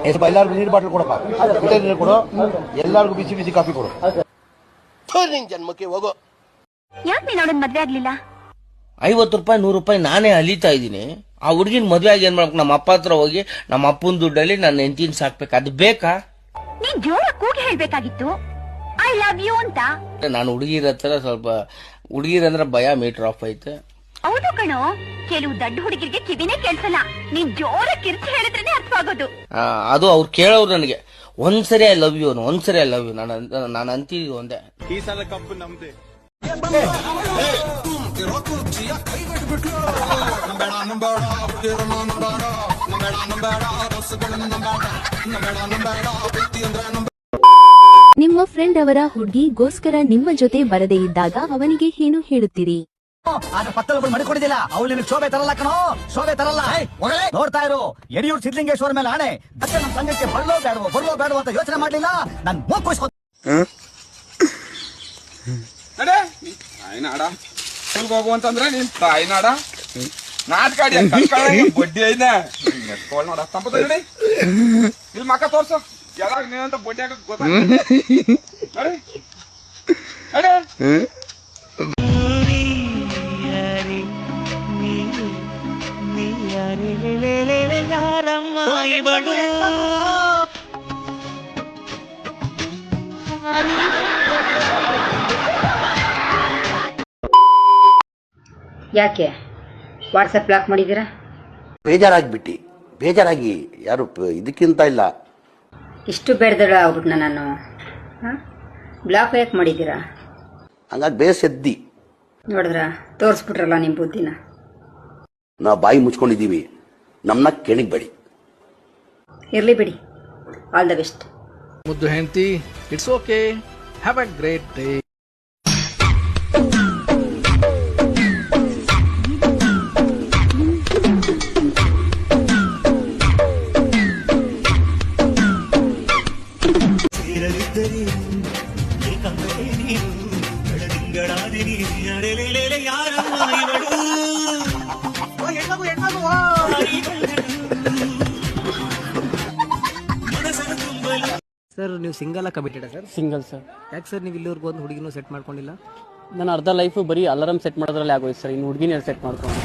ಎಲ್ಲರಿಗೂ ನೀರು ಬಾಟಲ್ ಕೊಡಪ್ಪ, ಫಿಲ್ಟರ್ ನೀರು ಕೊಡು, ಎಲ್ಲರಿಗೂ ಬಿಸಿ ಬಿಸಿ ಕಾಫಿ ಕೊಡು. ನಿನ್ ಜನ್ಮಕ್ಕೆ ಹೋಗೋ. ಯಾಕೆ ನೀನು ಅವಳನ್ನ ಮದ್ವೆ ಆಗ್ಲಿಲ್ಲ? 50 ರೂಪಾಯಿ 100 ರೂಪಾಯಿ ನಾನೇ ಅಲಿತಾ ಇದ್ದೀನಿ. ಆ ಹುಡುಗಿನ ಮದ್ವೆ ಆಗಿ ಏನ್ ಮಾಡ್ಬೇಕು? ನಮ್ಮ ಅಪ್ಪ ಹತ್ರ ಹೋಗಿ ನಮ್ಮ ಅಪ್ಪನ ದುಡ್ಡಲ್ಲಿ ನನ್ನ ಹೆಂಡತಿನ ಸಾಕ್ಬೇಕು, ಅದು ಬೇಕಾ? ನೀನ್ ಜೋರ ಕೂಗಿ ಹೇಳ್ಬೇಕಾಗಿತ್ತು ಐ ಲವ್ ಯು ಅಂತ. ನಾನು ಹುಡುಗಿರ ಹತ್ರ ಸ್ವಲ್ಪ ಹುಡುಗಿರಂದ್ರೆ ಭಯ, ಮೀಟರ್ ಆಫ್ ಐತೆ. ಹೌದು ಕಣೋ, ಕೆಲವು ದೊಡ್ಡ ಹುಡುಗಿರಿಗೆ ಕಿವಿನೇ ಕೇಳಿಸಲ್ಲ. ನೀನ್ ಜೋರ ಕಿರ್ಚಿ ಹೇಳಿದ್ರೇನೆ ಅರ್ಥವಾಗೋದು. ಅದು ಅವ್ರು ಕೇಳೋರು ನನಗೆ ಒಂದ್ಸರಿ ಐ ಲವ್ ಯು, ಒಂದ್ಸರಿ ಐ ಲವ್ ಯು. ನಾನು ಅಂತಿದ್ದು ಒಂದೇ, ಈ ಸಲ ಕಪ್ಪು ನಮ್ದೆ. ನಿಮ್ಮ ಫ್ರೆಂಡ್ ಅವರ ಹುಡುಗಿಗೋಸ್ಕರ ನಿಮ್ಮ ಜೊತೆ ಬರದೇ ಇದ್ದಾಗ ಅವನಿಗೆ ಏನು ಹೇಳುತ್ತೀರಿ? ಪತ್ತಲಗಳು ಮಾಡಿಕೊಡಿದಿಲ್ಲ, ಅವಳು ನಿನಗೆ ಶೋಭೆ ತರಲ್ಲ ಕಣೋ, ಶೋಭೆ ತರಲ್ಲ. ನೋಡ್ತಾ ಇರು, ಯಡಿಯೂರು ಸಿದ್ಲಿಂಗೇಶ್ವರ ಮೇಲೆ ಆಣೆ, ಮತ್ತೆ ನಮ್ಮ ಸಂಘಕ್ಕೆ ಬರ್ಲೋ ಬೇಡವೋ ಅಂತ ಯೋಚನೆ ಮಾಡ್ಲಿಲ್ಲ. ನನ್ ಮೂಕೋಸ್ಕೊ ತಾಯಿನಾಡ ಸ್ಕೂಲ್ಗೆ ಹೋಗುವಂತಂದ್ರೆ ನೀನ್ ತಾಯಿನಾಡ ನಾಟ್ಕಾಡಿ ಬಡ್ಡಿ ಐನ ನೋಡ ತಂಪದ ಇಲ್ಲಿ ಮಕ್ಕ ತೋರ್ಸು ಯಾವಾಗ ನೀನಂತ ಬಡ್ಡಿ ಹಾಕಕ್ ಗೊತ್ತಾಗ. ಯಾಕೆ ವಾಟ್ಸಪ್ ಬ್ಲಾಕ್ ಮಾಡಿದ್ದೀರಾ? ಬೇಜಾರಾಗಿ ಯಾರು ಇದಕ್ಕಿಂತ ಇಲ್ಲ. ಇಷ್ಟು ಬೇಡದಳ ಅವ್ರನ್ನ ನಾನು ಬ್ಲಾಕ್ ಯಾಕೆ ಮಾಡಿದ್ದೀರಾ? ಹಂಗಾಗಿ ಬೇಸೆದ್ದಿ ನೋಡಿದ್ರ ತೋರಿಸ್ಬಿಟ್ರಲ್ಲ ನಿಮ್ಮ ಬುದ್ಧಿನ. ನಾವು ಬಾಯಿ ಮುಚ್ಕೊಂಡಿದ್ದೀವಿ, ನಮ್ಮನ್ನ ಕೆಣಗಬೇಡಿ. ಇರ್ಲಿ ಬಿಡಿ, ಆಲ್ ದ ಬೆಸ್ಟ್. ಮುದ್ದು ಹೆಂಡತಿ, it's okay, have a great day. Sir ನೀವು single committed sir? Single sir. ಯಾಕೆ ಸರ್ ನೀವು ಇಲ್ಲಿವರೆಗೂ ಒಂದು ಹುಡುಗಿನೂ ಸೆಟ್ ಮಾಡ್ಕೊಂಡಿಲ್ಲ? ನಾನು ಅರ್ಧ ಲೈಫು ಬರೀ ಅಲಾರಂ ಸೆಟ್ ಮಾಡೋದ್ರಲ್ಲಿ ಆಗೋಯ್ತು ಸರ್, ಇನ್ನು ಹುಡುಗಿನ ಸೆಟ್ ಮಾಡ್ಕೊಂಡು